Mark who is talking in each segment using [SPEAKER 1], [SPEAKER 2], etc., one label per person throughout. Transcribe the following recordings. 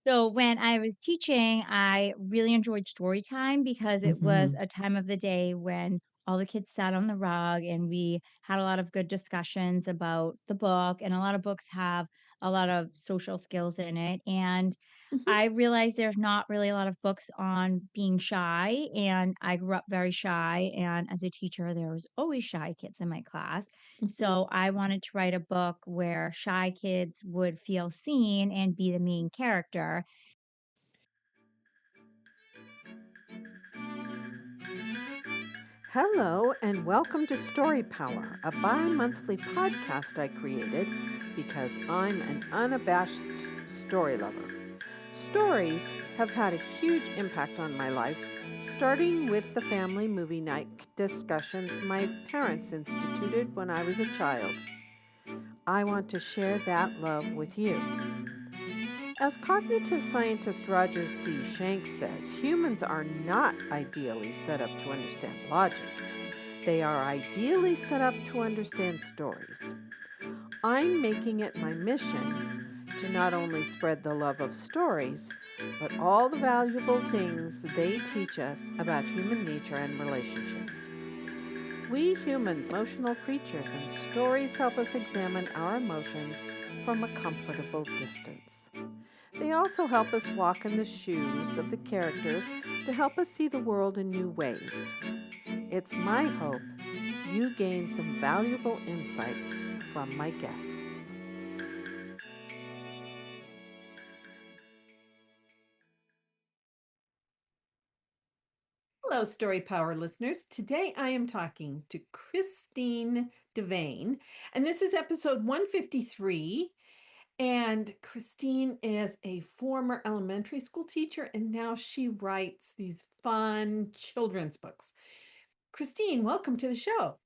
[SPEAKER 1] So when I was teaching, I really enjoyed story time because it was
[SPEAKER 2] Mhm.
[SPEAKER 1] a time of the day when all the kids sat on the rug and we had a lot of good discussions about the book. And a lot of books have a lot of social skills in it. And
[SPEAKER 2] Mhm.
[SPEAKER 1] I realized there's not really a lot of books on being shy. And I grew up very shy. And as a teacher, there was always shy kids in my class.
[SPEAKER 2] Mhm.
[SPEAKER 1] So I wanted to write a book where shy kids would feel seen and be the main character.
[SPEAKER 2] Hello, and welcome to Story Power, a bi monthly podcast I created because I'm an unabashed story lover. Stories have had a huge impact on my life, starting with the family movie night discussions my parents instituted when I was a child. I want to share that love with you. As cognitive scientist Roger C. Shanks says, humans are not ideally set up to understand logic. They are ideally set up to understand stories. I'm making it my mission to not only spread the love of stories, but all the valuable things they teach us about human nature and relationships. We humans are emotional creatures, and stories help us examine our emotions from a comfortable distance. They also help us walk in the shoes of the characters to help us see the world in new ways. It's my hope you gain some valuable insights from my guests. Hello, Story Power listeners. Today I am talking to Christine Devane, and this is episode 153. And Christine is a former elementary school teacher, and now she writes these fun children's books. Christine, welcome to the show.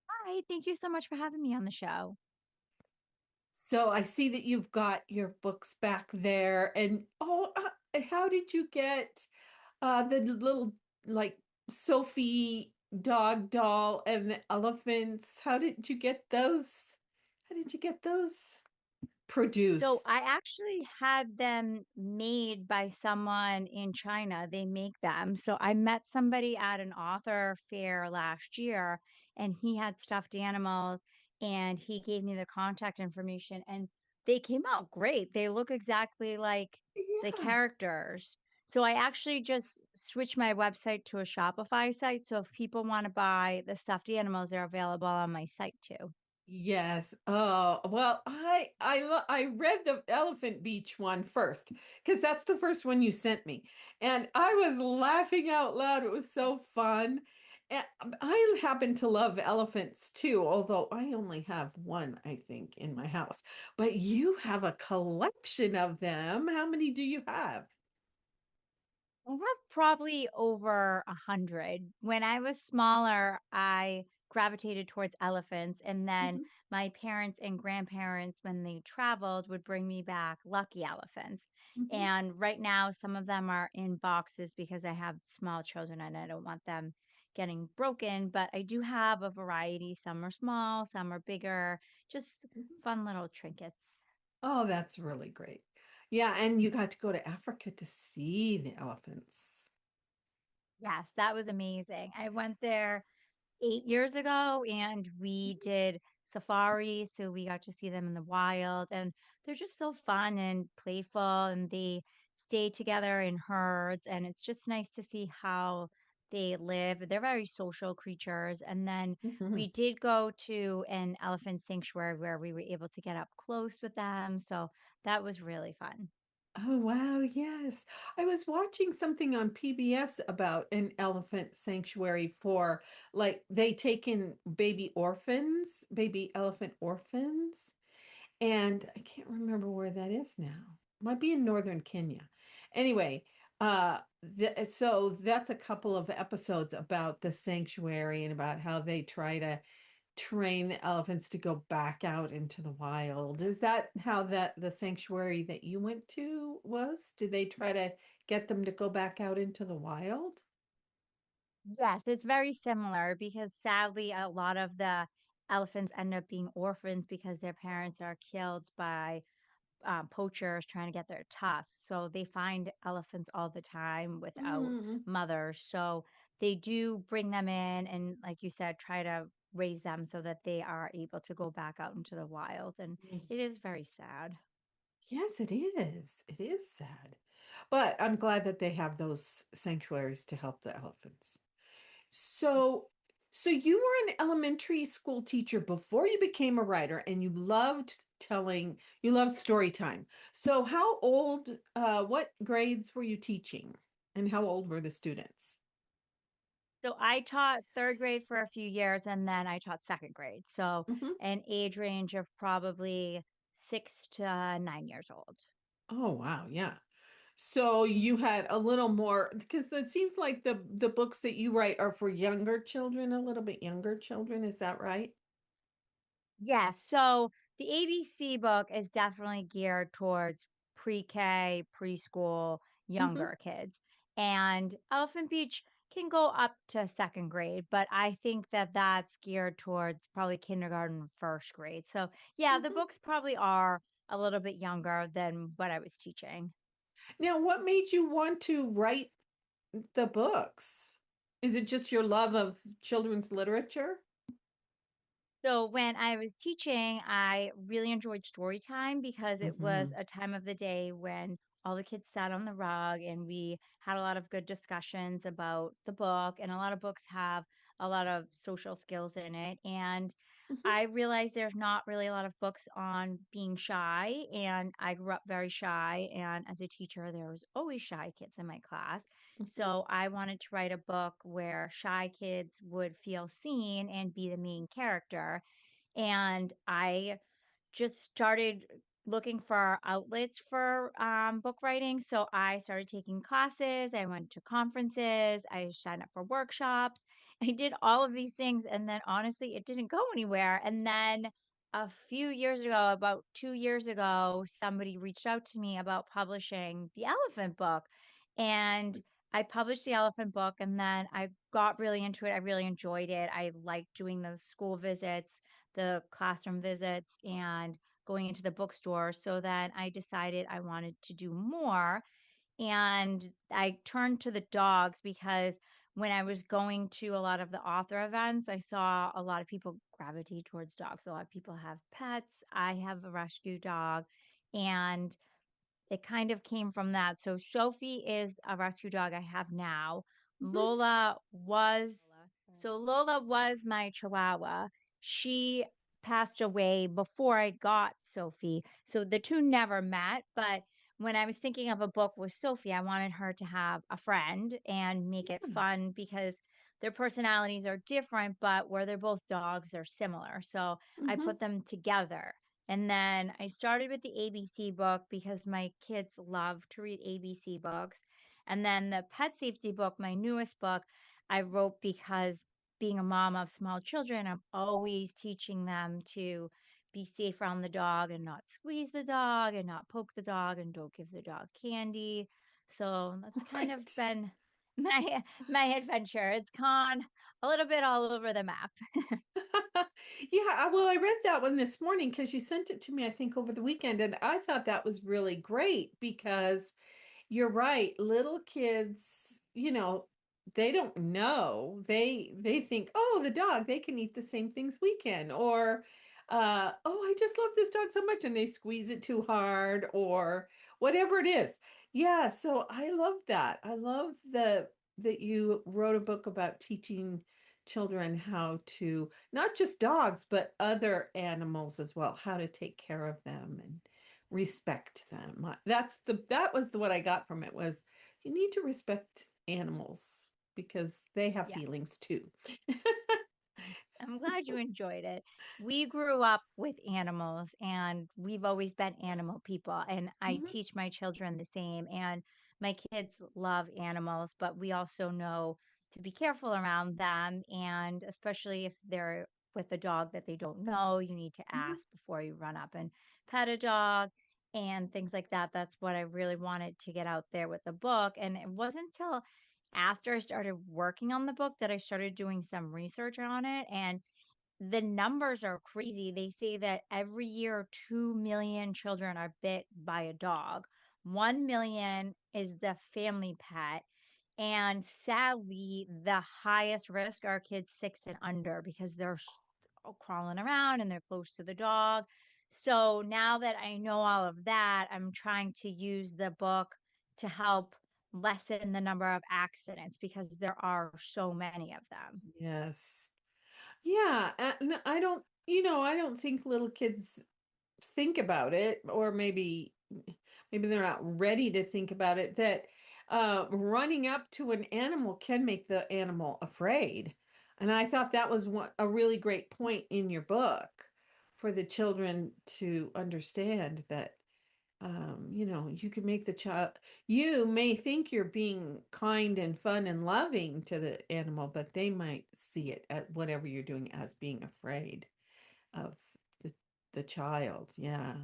[SPEAKER 1] Hi, thank you so much for having me on the show.
[SPEAKER 2] So I see that you've got your books back there, and how did you get the little like Sophie dog doll and the elephants? How did you get those? How did you get those
[SPEAKER 1] So
[SPEAKER 2] produced?
[SPEAKER 1] I actually had them made by someone in China. They make them. So I met somebody at an author fair last year and he had stuffed animals and he gave me the contact information and they came out great. They look exactly like the
[SPEAKER 2] Yeah.
[SPEAKER 1] characters. So I actually just switched my website to a Shopify site. So if people want to buy the stuffed animals, they're available on my site too.
[SPEAKER 2] Yes. Oh, well, I read the Elephant Beach one first because that's the first one you sent me. And I was laughing out loud. It was so fun. And I happen to love elephants too, although I only have one, I think, in my house. But you have a collection of them. How many do you have?
[SPEAKER 1] I have probably over 100. When I was smaller, I gravitated towards elephants, and then
[SPEAKER 2] Mhm.
[SPEAKER 1] my parents and grandparents, when they traveled, would bring me back lucky elephants.
[SPEAKER 2] Mhm.
[SPEAKER 1] And right now, some of them are in boxes because I have small children and I don't want them getting broken. But I do have a variety. Some are small, some are bigger, just
[SPEAKER 2] Mhm.
[SPEAKER 1] fun little trinkets.
[SPEAKER 2] Oh, that's really great. Yeah, and you got to go to Africa to see the elephants.
[SPEAKER 1] Yes, that was amazing. I went there 8 years ago, and we did safari, so we got to see them in the wild, and they're just so fun and playful, and they stay together in herds, and it's just nice to see how they live. They're very social creatures, and then
[SPEAKER 2] Mhm.
[SPEAKER 1] we did go to an elephant sanctuary where we were able to get up close with them, so that was really fun.
[SPEAKER 2] Oh, wow, yes. I was watching something on PBS about an elephant sanctuary for like they take in baby orphans, baby elephant orphans, and I can't remember where that is now. Might be in northern Kenya. Anyway, so that's a couple of episodes about the sanctuary and about how they try to train the elephants to go back out into the wild. Is that how the sanctuary that you went to was? Did they try to get them to go back out into the wild?
[SPEAKER 1] Yes, it's very similar because sadly, a lot of the elephants end up being orphans because their parents are killed by poachers trying to get their tusks. So they find elephants all the time without
[SPEAKER 2] Mm.
[SPEAKER 1] mothers. So they do bring them in and, like you said, try to raise them so that they are able to go back out into the wild. And it is very sad.
[SPEAKER 2] Yes, it is. It is sad. But I'm glad that they have those sanctuaries to help the elephants. So, so you were an elementary school teacher before you became a writer and you loved story time. So how old, what grades were you teaching and how old were the students?
[SPEAKER 1] So I taught third grade for a few years and then I taught second grade. So
[SPEAKER 2] Hmm.
[SPEAKER 1] an age range of probably 6 to 9 years old.
[SPEAKER 2] Oh, wow. Yeah. So you had a little more because it seems like the books that you write are for younger children, a little bit younger children. Is that right?
[SPEAKER 1] Yeah, so the ABC book is definitely geared towards pre-K, preschool,
[SPEAKER 2] Hmm.
[SPEAKER 1] younger kids. And Elephant Beach can go up to second grade, but I think that that's geared towards probably kindergarten, first grade. So, yeah, the
[SPEAKER 2] Hmm.
[SPEAKER 1] books probably are a little bit younger than what I was teaching.
[SPEAKER 2] Now, what made you want to write the books? Is it just your love of children's literature?
[SPEAKER 1] So when I was teaching, I really enjoyed story time because it was
[SPEAKER 2] Hmm.
[SPEAKER 1] a time of the day when all the kids sat on the rug and we had a lot of good discussions about the book. And a lot of books have a lot of social skills in it. And
[SPEAKER 2] Hmm.
[SPEAKER 1] I realized there's not really a lot of books on being shy. And I grew up very shy. And as a teacher, there was always shy kids in my class.
[SPEAKER 2] Hmm.
[SPEAKER 1] So I wanted to write a book where shy kids would feel seen and be the main character. And I just started looking for outlets for book writing. So I started taking classes, I went to conferences, I signed up for workshops. I did all of these things. And then honestly, it didn't go anywhere. And then a few years ago, about 2 years ago, somebody reached out to me about publishing the elephant book. And I published the elephant book and then I got really into it. I really enjoyed it. I liked doing the school visits, the classroom visits, and going into the bookstore. So then I decided I wanted to do more. And I turned to the dogs because when I was going to a lot of the author events, I saw a lot of people gravitate towards dogs. A lot of people have pets. I have a rescue dog. And it kind of came from that. So Sophie is a rescue dog I have now.
[SPEAKER 2] Hmm.
[SPEAKER 1] Lola was Lola was my chihuahua. She passed away before I got Sophie. So the two never met, but when I was thinking of a book with Sophie, I wanted her to have a friend and make it
[SPEAKER 2] Yeah.
[SPEAKER 1] fun because their personalities are different, but where they're both dogs, they're similar. So I
[SPEAKER 2] Hmm.
[SPEAKER 1] put them together. And then I started with the ABC book because my kids love to read ABC books. And then the pet safety book, my newest book, I wrote because being a mom of small children, I'm always teaching them to be safe around the dog and not squeeze the dog and not poke the dog and don't give the dog candy. So that's kind of
[SPEAKER 2] Right.
[SPEAKER 1] been my adventure. It's gone a little bit all over the map.
[SPEAKER 2] Yeah, well, I read that one this morning because you sent it to me, I think, over the weekend, and I thought that was really great because you're right. Little kids, they don't know. They think, "Oh, the dog, they can eat the same things we can." Or "Oh, I just love this dog so much," and they squeeze it too hard or whatever it is. Yeah, so I love that. I love that you wrote a book about teaching children how to not just dogs, but other animals as well, how to take care of them and respect them. That was what I got from it was you need to respect animals because they have
[SPEAKER 1] Yeah.
[SPEAKER 2] feelings too.
[SPEAKER 1] I'm glad you enjoyed it. We grew up with animals and we've always been animal people. And I
[SPEAKER 2] Mhm.
[SPEAKER 1] teach my children the same. And my kids love animals, but we also know to be careful around them. And especially if they're with a dog that they don't know, you need to
[SPEAKER 2] Mhm.
[SPEAKER 1] ask before you run up and pet a dog and things like that. That's what I really wanted to get out there with the book. And it wasn't until after I started working on the book that I started doing some research on it. And the numbers are crazy. They say that every year 2 million children are bit by a dog. 1 million is the family pet. And sadly, the highest risk are kids 6 and under because they're crawling around and they're close to the dog. So now that I know all of that, I'm trying to use the book to help lessen the number of accidents because there are so many of them.
[SPEAKER 2] Yes. Yeah, and I don't think little kids think about it, or maybe they're not ready to think about it, that running up to an animal can make the animal afraid. And I thought that was a really great point in your book for the children to understand that you can make the child, you may think you're being kind and fun and loving to the animal, but they might see it at whatever you're doing as being afraid of the the child. Yeah.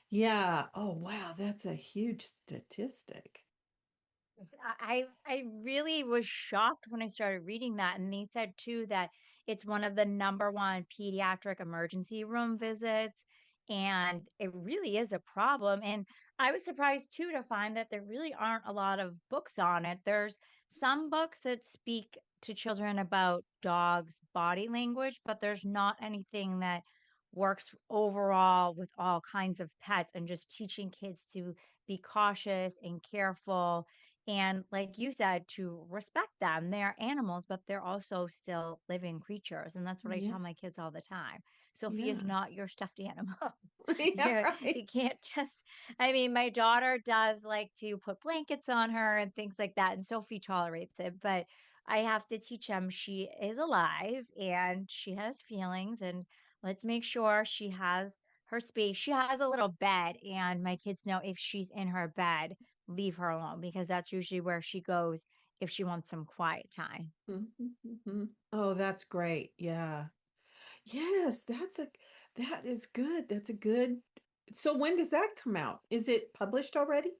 [SPEAKER 2] Yeah. Oh, wow, that's a huge statistic.
[SPEAKER 1] I really was shocked when I started reading that, and they said too that it's one of the number one pediatric emergency room visits, and it really is a problem. And I was surprised too to find that there really aren't a lot of books on it. There's some books that speak to children about dogs' body language, but there's not anything that works overall with all kinds of pets and just teaching kids to be cautious and careful and like you said, to respect them. They're animals, but they're also still living creatures. And that's what I
[SPEAKER 2] Yeah.
[SPEAKER 1] tell my kids all the time. Sophie is
[SPEAKER 2] Yeah.
[SPEAKER 1] not your stuffed animal.
[SPEAKER 2] Yeah,
[SPEAKER 1] You
[SPEAKER 2] right.
[SPEAKER 1] can't just, I mean, my daughter does like to put blankets on her and things like that. And Sophie tolerates it, but I have to teach them she is alive and she has feelings. And let's make sure she has her space. She has a little bed, and my kids know if she's in her bed, leave her alone because that's usually where she goes if she wants some quiet time.
[SPEAKER 2] Mhm, mhm. Oh, that's great. Yeah. Yes, that is good. That's a good. So when does that come out? Is it published already?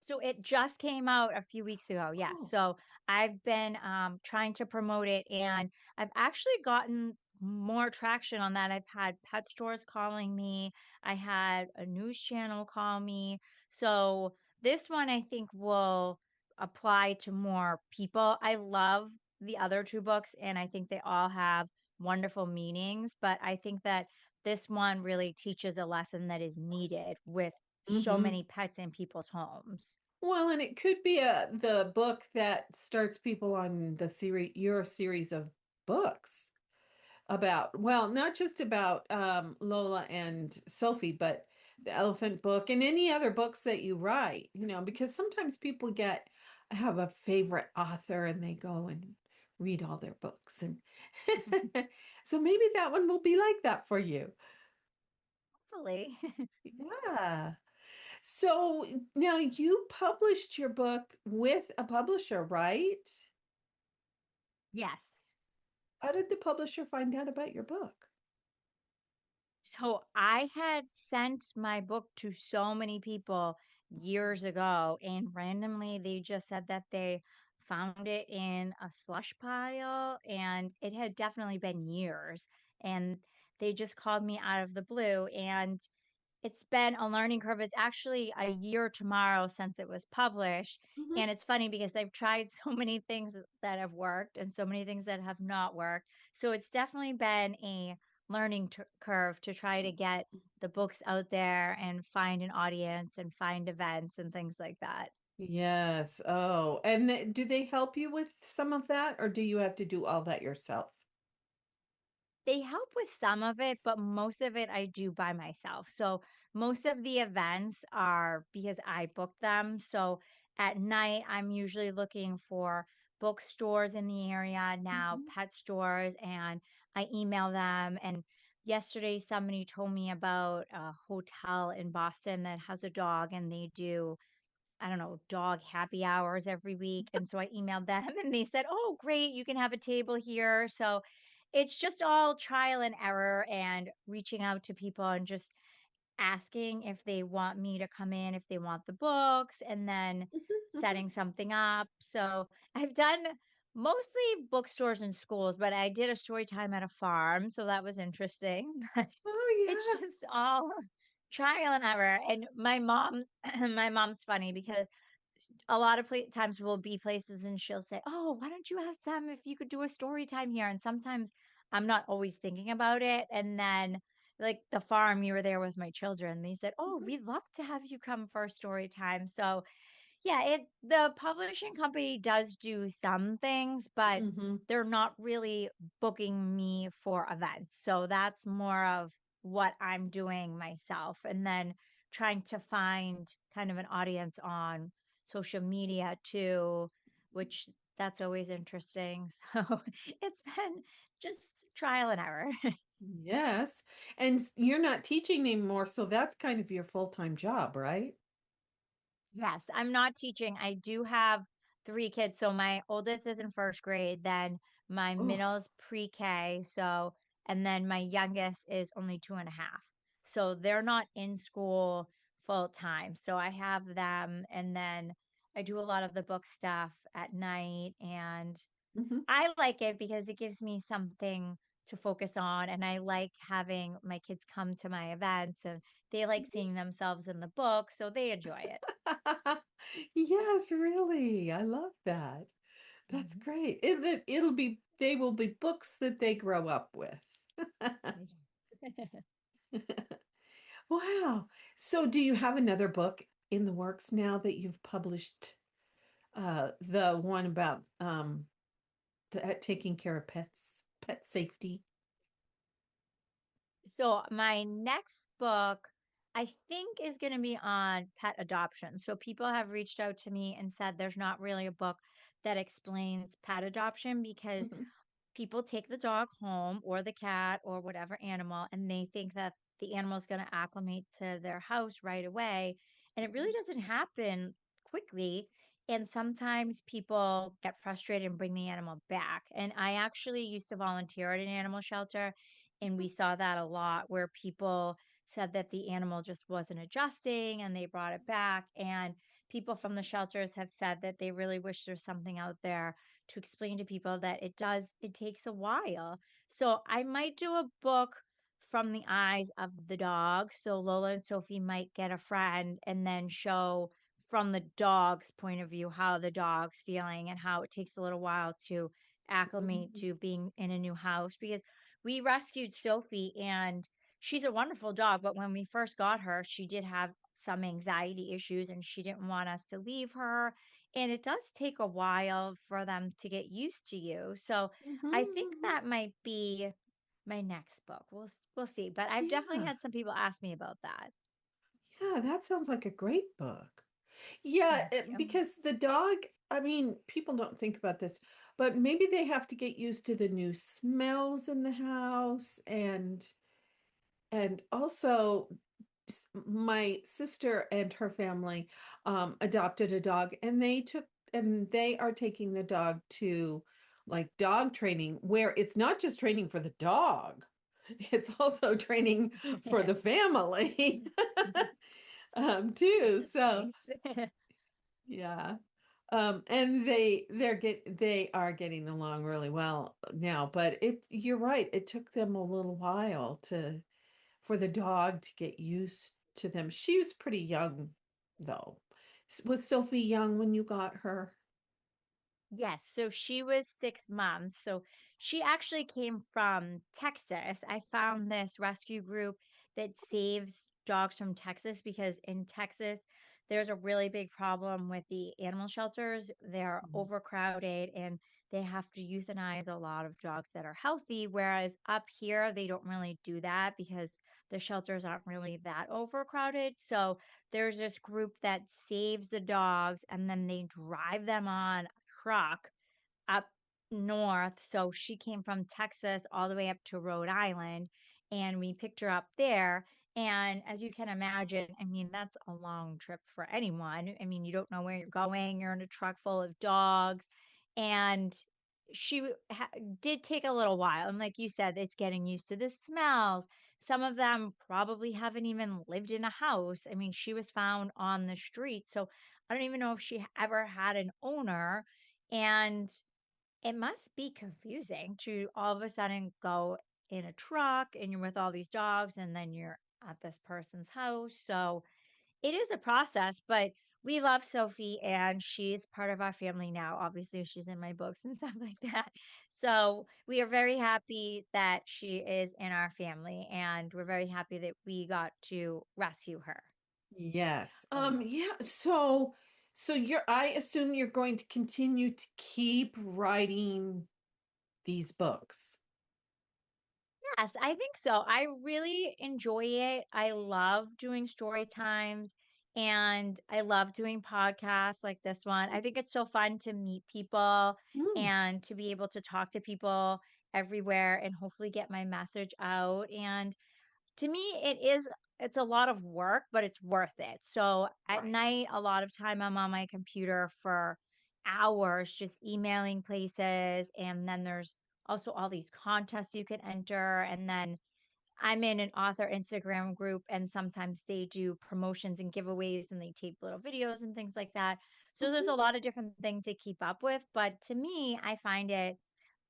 [SPEAKER 1] So it just came out a few weeks ago. Yeah.
[SPEAKER 2] Oh.
[SPEAKER 1] So I've been trying to promote it and I've actually gotten more traction on that. I've had pet stores calling me. I had a news channel call me. So this one I think will apply to more people. I love the other two books and I think they all have wonderful meanings, but I think that this one really teaches a lesson that is needed with so
[SPEAKER 2] Hmm.
[SPEAKER 1] many pets in people's homes.
[SPEAKER 2] Well, and it could be the book that starts people on your series of books about, well, not just about Lola and Sophie, but the Elephant Book and any other books that you write, because sometimes people have a favorite author and they go and read all their books. And so maybe that one will be like that for you.
[SPEAKER 1] Hopefully.
[SPEAKER 2] Yeah. So now you published your book with a publisher, right?
[SPEAKER 1] Yes.
[SPEAKER 2] How did the publisher find out about your book?
[SPEAKER 1] So I had sent my book to so many people years ago, and randomly they just said that they found it in a slush pile, and it had definitely been years. And they just called me out of the blue, and it's been a learning curve. It's actually a year tomorrow since it was published.
[SPEAKER 2] Mhm.
[SPEAKER 1] And it's funny because I've tried so many things that have worked and so many things that have not worked. So it's definitely been a learning curve to try to get the books out there and find an audience and find events and things like that.
[SPEAKER 2] Yes. Oh, and do they help you with some of that, or do you have to do all that yourself?
[SPEAKER 1] They help with some of it, but most of it I do by myself. So most of the events are because I book them. So at night, I'm usually looking for bookstores in the area now,
[SPEAKER 2] Mhm.
[SPEAKER 1] pet stores, and I email them. And yesterday, somebody told me about a hotel in Boston that has a dog, and they do I don't know, dog happy hours every week. And so I emailed them and they said, "Oh, great, you can have a table here." So it's just all trial and error and reaching out to people and just asking if they want me to come in, if they want the books, and then setting something up. So I've done Mostly bookstores and schools, but I did a story time at a farm, so that was interesting. It's
[SPEAKER 2] Oh,
[SPEAKER 1] just all trial and error. And my mom, my mom's funny because a lot of times we'll be places and she'll say, "Oh, why don't you ask them if you could do a story time here?" And sometimes I'm not always thinking about it. And then, like the farm, you were there with my children. They said, "Oh,
[SPEAKER 2] yeah.
[SPEAKER 1] we'd love to have you come for a story time." So yeah, the publishing company does do some things, but
[SPEAKER 2] Mhm.
[SPEAKER 1] they're not really booking me for events. So that's more of what I'm doing myself and then trying to find kind of an audience on social media too, which that's always interesting. So it's been just trial and error.
[SPEAKER 2] Yes. And you're not teaching anymore, so that's kind of your full-time job, right?
[SPEAKER 1] Yes, I'm not teaching. I do have 3 kids. So my oldest is in 1st grade, then my
[SPEAKER 2] Oh.
[SPEAKER 1] middle's pre-K, so and then my youngest is only 2.5. So they're not in school full time. So I have them and then I do a lot of the book stuff at night and
[SPEAKER 2] Mhm.
[SPEAKER 1] I like it because it gives me something to focus on and I like having my kids come to my events and they like seeing themselves in the book, so they enjoy it.
[SPEAKER 2] Yes, really. I love that. That's
[SPEAKER 1] Mhm.
[SPEAKER 2] great. It'll be they will be books that they grow up with. Wow. So do you have another book in the works now that you've published the one about taking care of pets, pet safety?
[SPEAKER 1] So my next book, I think, is going to be on pet adoption. So people have reached out to me and said there's not really a book that explains pet adoption because
[SPEAKER 2] Mhm.
[SPEAKER 1] people take the dog home or the cat or whatever animal and they think that the animal is going to acclimate to their house right away and it really doesn't happen quickly and sometimes people get frustrated and bring the animal back and I actually used to volunteer at an animal shelter and we saw that a lot where people said that the animal just wasn't adjusting and they brought it back and people from the shelters have said that they really wish there's something out there to explain to people that it takes a while. So I might do a book from the eyes of the dog. So Lola and Sophie might get a friend and then show from the dog's point of view how the dog's feeling and how it takes a little while to acclimate
[SPEAKER 2] Mhm.
[SPEAKER 1] to being in a new house because we rescued Sophie and she's a wonderful dog, but when we first got her, she did have some anxiety issues and she didn't want us to leave her and it does take a while for them to get used to you. So I think
[SPEAKER 2] Mhm.
[SPEAKER 1] that might be my next book. We'll see. But I've definitely
[SPEAKER 2] Yeah.
[SPEAKER 1] had some people ask me about that.
[SPEAKER 2] Yeah, that sounds like a great book. Yeah,
[SPEAKER 1] Thank you.
[SPEAKER 2] because the dog, I mean, people don't think about this, but maybe they have to get used to the new smells in the house and also my sister and her family adopted a dog and they are taking the dog to like dog training where it's not just training for the dog, it's also training for the family too.
[SPEAKER 1] That's
[SPEAKER 2] So
[SPEAKER 1] nice.
[SPEAKER 2] yeah. And they are getting along really well now, but you're right, it took them a little while to for the dog to get used to them. She was pretty young though. Was Sophie young when you got her?
[SPEAKER 1] Yes, so she was 6 months. So she actually came from Texas. I found this rescue group that saves dogs from Texas because in Texas, there's a really big problem with the animal shelters. They're
[SPEAKER 2] Mhm.
[SPEAKER 1] overcrowded and they have to euthanize a lot of dogs that are healthy. Whereas up here, they don't really do that because the shelters aren't really that overcrowded. So there's this group that saves the dogs and then they drive them on truck up north. So she came from Texas all the way up to Rhode Island, and we picked her up there. And as you can imagine, I mean, that's a long trip for anyone. I mean, you don't know where you're going, you're in a truck full of dogs. And did take a little while. And like you said, it's getting used to the smells. Some of them probably haven't even lived in a house. I mean, she was found on the street. So I don't even know if she ever had an owner and it must be confusing to all of a sudden go in a truck and you're with all these dogs and then you're at this person's house. So it is a process, but we love Sophie and she's part of our family now. Obviously, she's in my books and stuff like that. So we are very happy that she is in our family and we're very happy that we got to rescue her.
[SPEAKER 2] Yes.
[SPEAKER 1] So yeah.
[SPEAKER 2] Yeah. So I assume you're going to continue to keep writing these books.
[SPEAKER 1] Yes, I think so. I really enjoy it. I love doing story times and I love doing podcasts like this one. I think it's so fun to meet people
[SPEAKER 2] Mm,
[SPEAKER 1] and to be able to talk to people everywhere and hopefully get my message out. And to me, it's a lot of work, but it's worth it. So at
[SPEAKER 2] right.
[SPEAKER 1] night, a lot of time I'm on my computer for hours just emailing places. And then there's also all these contests you can enter. And then I'm in an author Instagram group, and sometimes they do promotions and giveaways and they tape little videos and things like that. So there's
[SPEAKER 2] Mhm.
[SPEAKER 1] a lot of different things to keep up with. But to me, I find it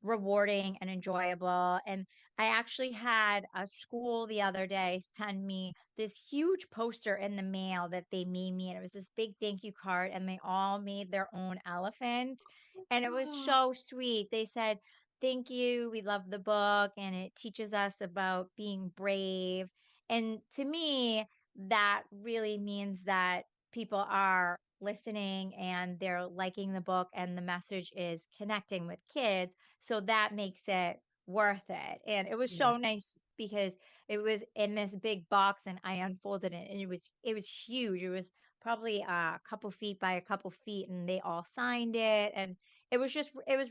[SPEAKER 1] rewarding and enjoyable. And I actually had a school the other day send me this huge poster in the mail that they made me. And it was this big thank you card, and they all made their own elephant. And it was
[SPEAKER 2] Oh,
[SPEAKER 1] so sweet. They said, thank you. We love the book, and it teaches us about being brave. And to me, that really means that people are listening and they're liking the book, and the message is connecting with kids, so that makes it worth it. And it was so
[SPEAKER 2] yes.
[SPEAKER 1] nice because it was in this big box and I unfolded it and it was huge. It was probably a couple feet by a couple feet and they all signed it, and it was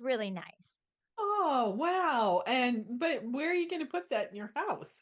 [SPEAKER 1] really nice.
[SPEAKER 2] Oh, wow. But where are you going to put that in your house?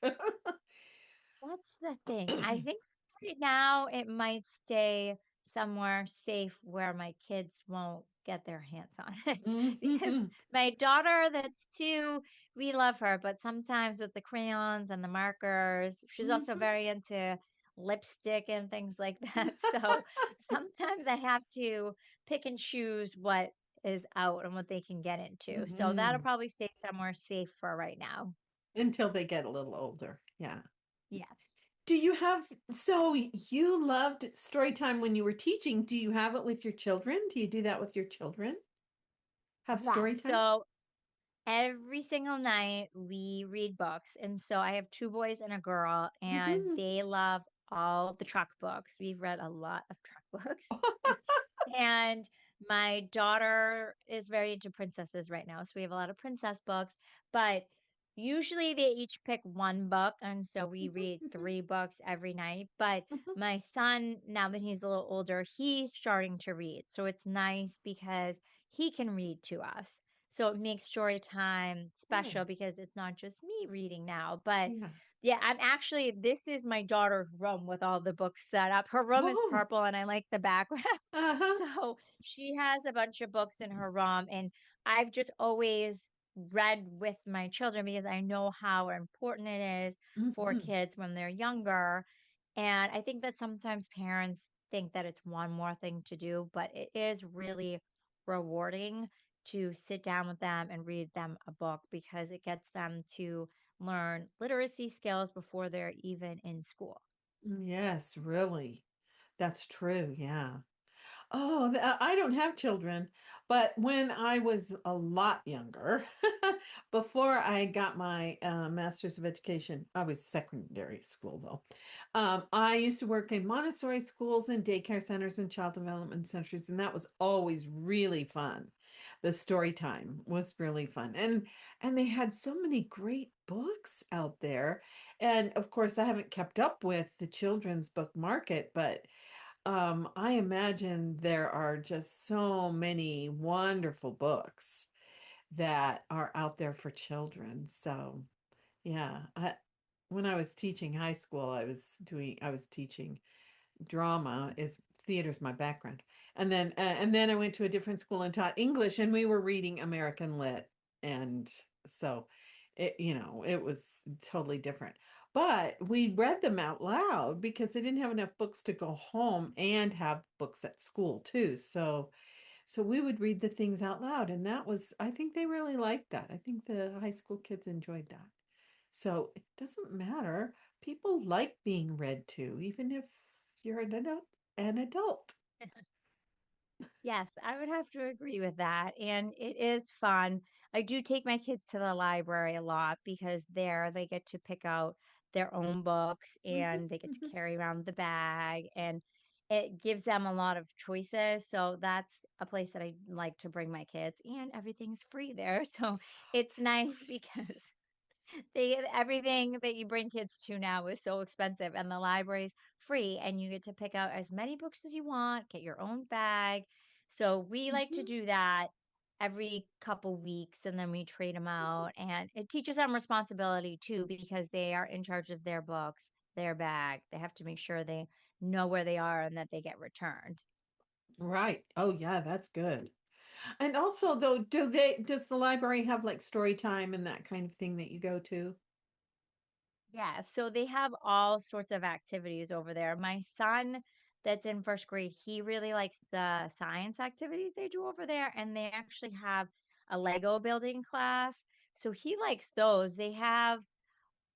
[SPEAKER 1] That's the thing. I think right now it might stay somewhere safe where my kids won't get their hands on it because
[SPEAKER 2] Mhm.
[SPEAKER 1] my daughter that's 2, we love her, but sometimes with the crayons and the markers, she's also
[SPEAKER 2] Mhm.
[SPEAKER 1] very into lipstick and things like that. So sometimes I have to pick and choose what is out and what they can get into. So that'll
[SPEAKER 2] Mhm.
[SPEAKER 1] probably stay somewhere safe for right now.
[SPEAKER 2] Until they get a little older. Yeah.
[SPEAKER 1] Yes.
[SPEAKER 2] Do you have, so you loved story time when you were teaching. Do you have it with your children? Do you do that with your children? Have
[SPEAKER 1] Yes.
[SPEAKER 2] story time?
[SPEAKER 1] So every single night we read books. And so I have 2 boys and a girl, and
[SPEAKER 2] Mhm.
[SPEAKER 1] they love all the truck books. We've read a lot of truck books. And my daughter is very into princesses right now. So we have a lot of princess books, but usually they each pick one book. And so we
[SPEAKER 2] Mhm,
[SPEAKER 1] read
[SPEAKER 2] mhm,
[SPEAKER 1] 3 books every night. But
[SPEAKER 2] mhm.
[SPEAKER 1] my son, now that he's a little older, he's starting to read. So it's nice because he can read to us. So it makes story time
[SPEAKER 2] Oh,
[SPEAKER 1] special because it's not just me reading now, but
[SPEAKER 2] yeah.
[SPEAKER 1] yeah, this is my daughter's room with all the books set up. Her room is
[SPEAKER 2] Oh,
[SPEAKER 1] purple and I like the background.
[SPEAKER 2] uh-huh.
[SPEAKER 1] So she has a bunch of books in her room, and I've just always read with my children because I know how important it is for
[SPEAKER 2] Mhm.
[SPEAKER 1] kids when they're younger. And I think that sometimes parents think that it's one more thing to do, but it is really rewarding to sit down with them and read them a book because it gets them to learn literacy skills before they're even in school.
[SPEAKER 2] Yes, really. That's true. Yeah. Oh, I don't have children, but when I was a lot younger, before I got my master's of education, I was secondary school though. I used to work in Montessori schools and daycare centers and child development centers, and that was always really fun. The story time was really fun, and they had so many great books out there. And of course, I haven't kept up with the children's book market, but I imagine there are just so many wonderful books that are out there for children. So, yeah, when I was teaching high school, I was teaching drama is theater's my background. And then I went to a different school and taught English and we were reading American lit. And so it was totally different. But we read them out loud because they didn't have enough books to go home and have books at school too. So So we would read the things out loud, and that was, I think they really liked that. I think the high school kids enjoyed that. So it doesn't matter. People like being read to, even if you're an adult. An adult.
[SPEAKER 1] Yes, I would have to agree with that. And it is fun. I do take my kids to the library a lot because there they get to pick out their own books
[SPEAKER 2] Hmm.
[SPEAKER 1] and they get to
[SPEAKER 2] Hmm.
[SPEAKER 1] carry around the bag and it gives them a lot of choices. So that's a place that I like to bring my kids and everything's free there. So it's
[SPEAKER 2] That's
[SPEAKER 1] nice because
[SPEAKER 2] great.
[SPEAKER 1] they everything that you bring kids to now is so expensive and the library's free and you get to pick out as many books as you want, get your own bag. So we like to
[SPEAKER 2] Hmm.
[SPEAKER 1] do that every couple weeks and then we trade them out and it teaches them responsibility too because they are in charge of their books, their bag. They have to make sure they know where they are and that they get returned.
[SPEAKER 2] Right. Oh yeah, that's good. And also though, does the library have like story time and that kind of thing that you go to?
[SPEAKER 1] Yeah, so they have all sorts of activities over there. My son that's in first grade, he really likes the science activities they do over there, and they actually have a Lego building class. So he likes those. They have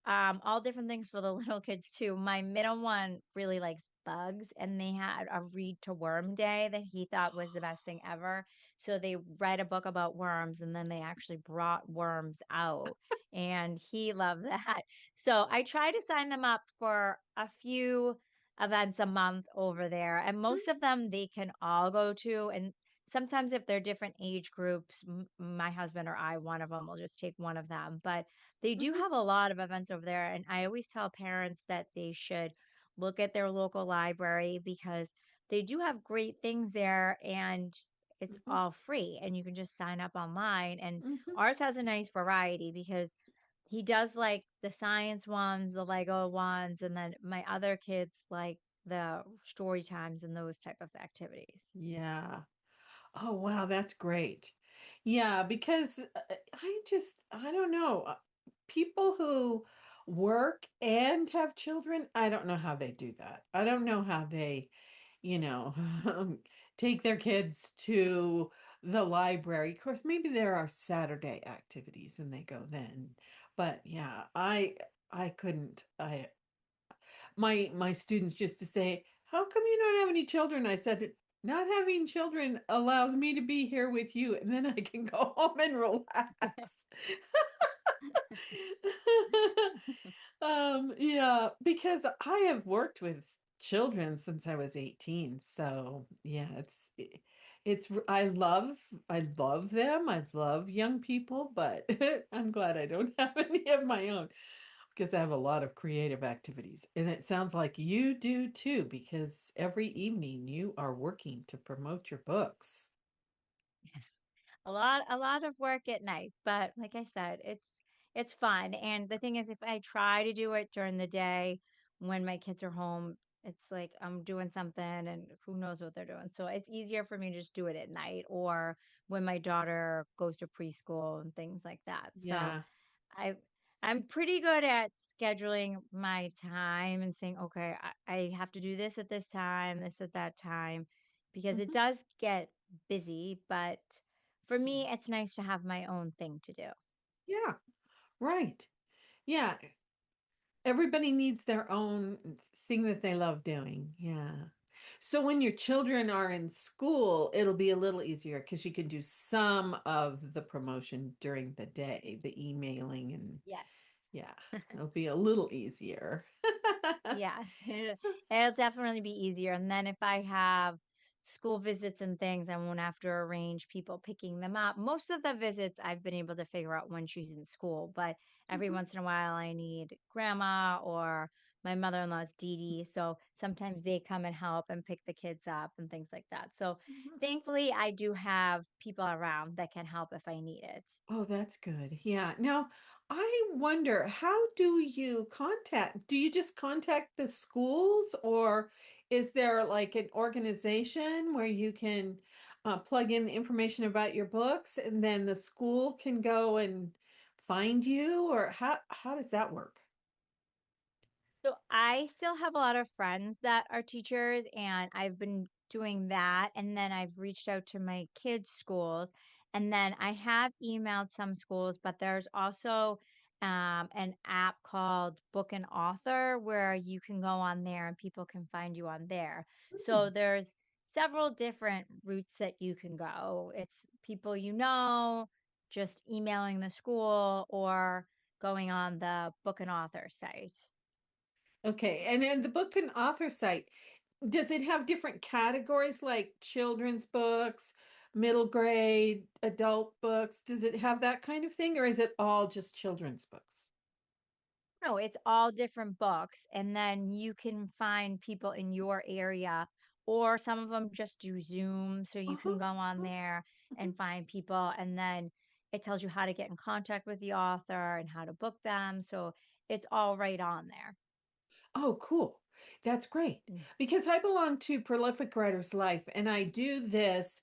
[SPEAKER 1] all different things for the little kids too. My middle one really likes bugs, and they had a read to worm day that he thought was the best thing ever. So they read a book about worms, and then they actually brought worms out, and he loved that. So I try to sign them up for a few events a month over there, and most of them they can all go to. And sometimes if they're different age groups, my husband or I, one of them will just take one of them, but they do
[SPEAKER 2] Hmm.
[SPEAKER 1] have a lot of events over there, and I always tell parents that they should look at their local library because they do have great things there and it's
[SPEAKER 2] Hmm.
[SPEAKER 1] all free and you can just sign up online and
[SPEAKER 2] Hmm.
[SPEAKER 1] ours has a nice variety because he does like the science ones, the Lego ones, and then my other kids like the story times and those type of activities.
[SPEAKER 2] Yeah. Oh, wow, that's great. Yeah, because I don't know. People who work and have children, I don't know how they do that. I don't know how they, you know, take their kids to the library. Of course, maybe there are Saturday activities and they go then. But yeah, I couldn't. I my students used to say, "How come you don't have any children?" I said, "Not having children allows me to be here with you, and then I can go home and relax." Yeah, because I have worked with children since I was 18. So, yeah, I love them. I love young people, but I'm glad I don't have any of my own because I have a lot of creative activities. And it sounds like you do too, because every evening you are working to promote your books.
[SPEAKER 1] Yes. A lot of work at night, but like I said, it's fun. And the thing is if I try to do it during the day when my kids are home, it's like I'm doing something and who knows what they're doing. So it's easier for me to just do it at night or when my daughter goes to preschool and things like that. So
[SPEAKER 2] Yeah.
[SPEAKER 1] I I'm pretty good at scheduling my time and saying, okay, I have to do this at this time, this at that time, because it
[SPEAKER 2] Mhm.
[SPEAKER 1] does get busy. But for me, it's nice to have my own thing to do.
[SPEAKER 2] Yeah, right. Yeah, everybody needs their own thing that they love doing. Yeah. So when your children are in school, it'll be a little easier because you can do some of the promotion during the day, the emailing and
[SPEAKER 1] Yes.
[SPEAKER 2] yeah, it'll be a little easier.
[SPEAKER 1] Yes, it'll definitely be easier. And then if I have school visits and things, I won't have to arrange people picking them up. Most of the visits I've been able to figure out when she's in school, but every
[SPEAKER 2] Mhm.
[SPEAKER 1] once in a while I need grandma or my mother-in-law's Dee Dee. So sometimes they come and help and pick the kids up and things like that. So
[SPEAKER 2] Mhm.
[SPEAKER 1] thankfully I do have people around that can help if I need it.
[SPEAKER 2] Oh, that's good. Yeah. Now, I wonder, how do you just contact the schools or is there like an organization where you can plug in the information about your books and then the school can go and find you or how does that work?
[SPEAKER 1] So I still have a lot of friends that are teachers, and I've been doing that. And then I've reached out to my kids' schools. And then I have emailed some schools, but there's also an app called Book and Author where you can go on there and people can find you on there. So there's several different routes that you can go. It's people you know, just emailing the school or going on the Book and Author site.
[SPEAKER 2] Okay. And in the book and author site, does it have different categories like children's books, middle grade, adult books? Does it have that kind of thing, or is it all just children's books?
[SPEAKER 1] No, it's all different books, and then you can find people in your area, or some of them just do Zoom, so you can
[SPEAKER 2] Uh-huh.
[SPEAKER 1] go on there and find people, and then it tells you how to get in contact with the author and how to book them. So it's all right on there.
[SPEAKER 2] Oh, cool. That's great.
[SPEAKER 1] Mm.
[SPEAKER 2] Because I belong to Prolific Writers Life and I do this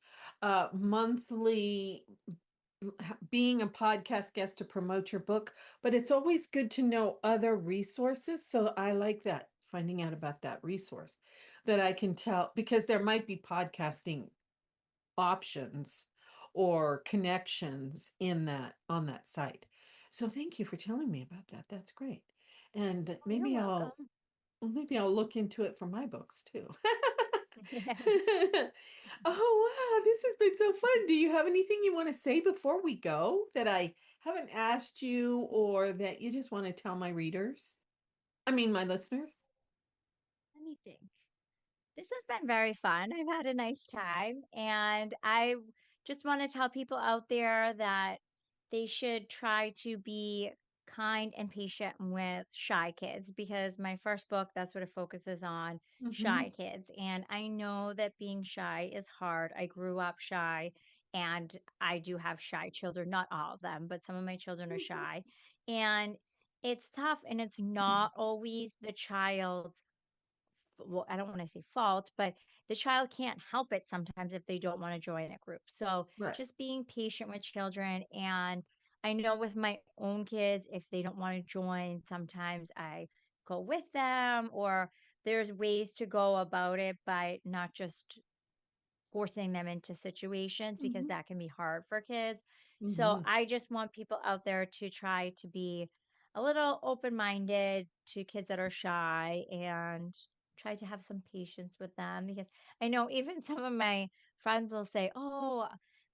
[SPEAKER 2] monthly being a podcast guest to promote your book, but it's always good to know other resources. So I like that, finding out about that resource that I can tell because there might be podcasting options or connections in that on that site. So thank you for telling me about that. That's great. And
[SPEAKER 1] Oh, you're welcome.
[SPEAKER 2] maybe I'll look into it for my books too.
[SPEAKER 1] Yeah.
[SPEAKER 2] Oh, wow, this has been so fun. Do you have anything you want to say before we go that I haven't asked you or that you just want to tell my readers? I mean, my listeners?
[SPEAKER 1] Let me think. This has been very fun. I've had a nice time. And I just want to tell people out there that they should try to be kind and patient with shy kids because my first book, that's what it focuses on,
[SPEAKER 2] Mm-hmm.
[SPEAKER 1] shy kids. And I know that being shy is hard. I grew up shy and I do have shy children, not all of them, but some of my children are shy. And it's tough and it's not always the child's well, I don't want to say fault, but the child can't help it sometimes if they don't want to join a group. So
[SPEAKER 2] Right.
[SPEAKER 1] just being patient with children. And I know with my own kids, if they don't want to join, sometimes I go with them or there's ways to go about it by not just forcing them into situations because
[SPEAKER 2] Mm-hmm.
[SPEAKER 1] that can be hard for kids. So
[SPEAKER 2] Mm-hmm.
[SPEAKER 1] I just want people out there to try to be a little open minded to kids that are shy and try to have some patience with them because I know even some of my friends will say, "Oh,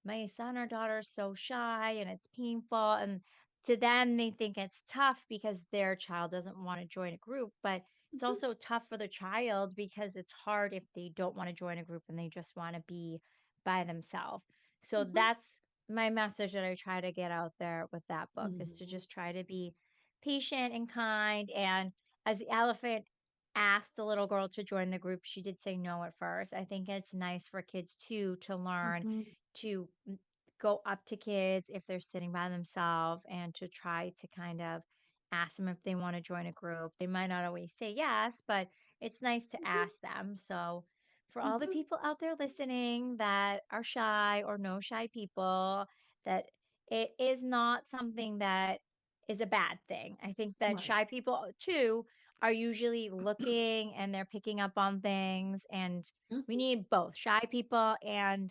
[SPEAKER 1] my son or daughter is so shy and it's painful." And to them, they think it's tough because their child doesn't want to join a group. But it's
[SPEAKER 2] Mm-hmm.
[SPEAKER 1] also tough for the child because it's hard if they don't want to join a group and they just want to be by themselves. So
[SPEAKER 2] Mm-hmm.
[SPEAKER 1] that's my message that I try to get out there with that book is to
[SPEAKER 2] Mm-hmm.
[SPEAKER 1] just try to be patient and kind. And as the elephant asked the little girl to join the group, she did say no at first. I think it's nice for kids too to learn
[SPEAKER 2] Mm-hmm.
[SPEAKER 1] to go up to kids if they're sitting by themselves and to try to kind of ask them if they want to join a group. They might not always say yes, but it's nice to ask them. So, for all the
[SPEAKER 2] Mm-hmm.
[SPEAKER 1] people out there listening that are shy or no shy people, that it is not something that is a bad thing. I think that
[SPEAKER 2] Right.
[SPEAKER 1] shy people too are usually looking and they're picking up on things, and we
[SPEAKER 2] Mm-hmm.
[SPEAKER 1] need both shy people and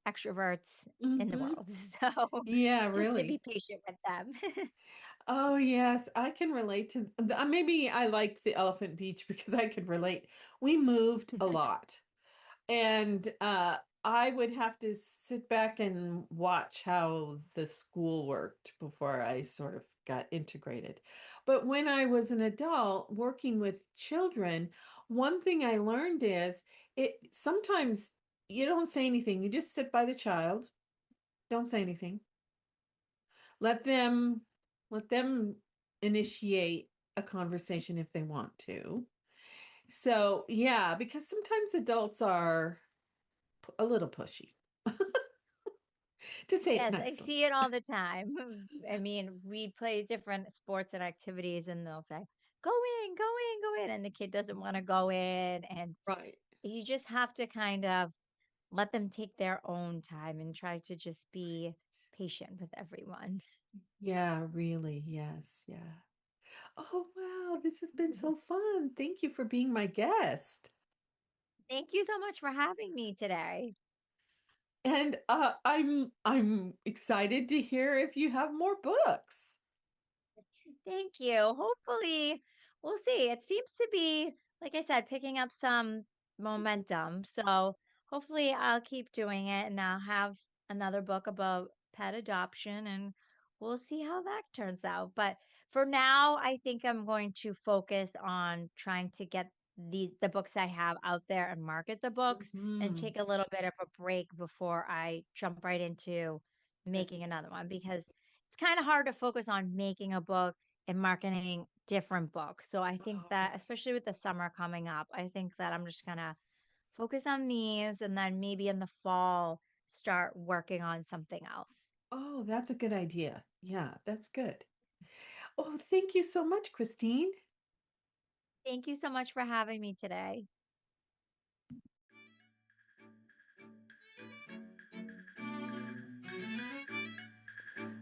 [SPEAKER 1] extroverts in the
[SPEAKER 2] Mm-hmm.
[SPEAKER 1] world. So,
[SPEAKER 2] Yeah,
[SPEAKER 1] just to
[SPEAKER 2] really.
[SPEAKER 1] be patient with them.
[SPEAKER 2] Oh, yes, I can relate to maybe I liked the Elephant Beach because I could relate. We moved a lot. And I would have to sit back and watch how the school worked before I sort of got integrated. But when I was an adult working with children, one thing I learned is it sometimes you don't say anything. You just sit by the child, don't say anything. Let them let them initiate a conversation if they want to. So, yeah, because sometimes adults are a little pushy, to say it
[SPEAKER 1] Yes, I
[SPEAKER 2] nicely.
[SPEAKER 1] see it all the time. I mean, we play different sports and activities, and they'll say, go in, go in, go in. And the kid doesn't want to go in. And
[SPEAKER 2] Right.
[SPEAKER 1] you just have to kind of let them take their own time and try to just be patient with everyone.
[SPEAKER 2] Yeah, really. Yes. Yeah. Oh, wow. This has been so fun. Thank you for being my guest.
[SPEAKER 1] Thank you so much for having me today.
[SPEAKER 2] And I'm excited to hear if you have more books.
[SPEAKER 1] Thank you. Hopefully, we'll see. It seems to be, like I said, picking up some momentum. So hopefully, I'll keep doing it and I'll have another book about pet adoption and we'll see how that turns out. But for now, I think I'm going to focus on trying to get the books I have out there and market the books and
[SPEAKER 2] Hmm.
[SPEAKER 1] take a little bit of a break before I jump right into making another one because it's kind of hard to focus on making a book and marketing different books. So I think that, especially with the summer coming up, I think that I'm just gonna focus on these and then maybe in the fall start working on something else.
[SPEAKER 2] Oh, that's a good idea. Yeah, that's good. Oh, thank you so much, Christine.
[SPEAKER 1] Thank you so much for having me today.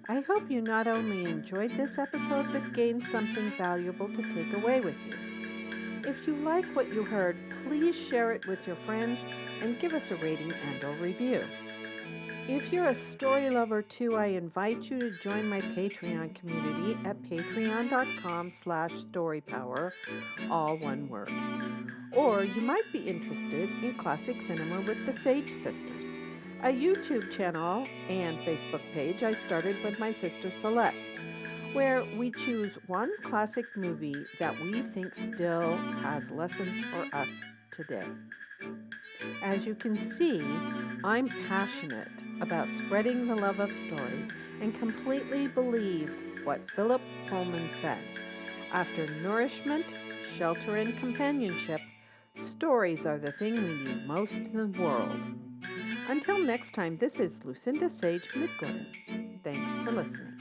[SPEAKER 2] I hope you not only enjoyed this episode, but gained something valuable to take away with you. If you like what you heard, please share it with your friends and give us a rating and or review. If you're a story lover too, I invite you to join my Patreon community at patreon.com/storypower, all one word. Or you might be interested in classic cinema with the Sage Sisters, a YouTube channel and Facebook page I started with my sister Celeste, where we choose one classic movie that we think still has lessons for us today. As you can see, I'm passionate about spreading the love of stories and completely believe what Philip Pullman said. After nourishment, shelter, and companionship, stories are the thing we need most in the world. Until next time, this is Lucinda Sage-Midgorden. Thanks for listening.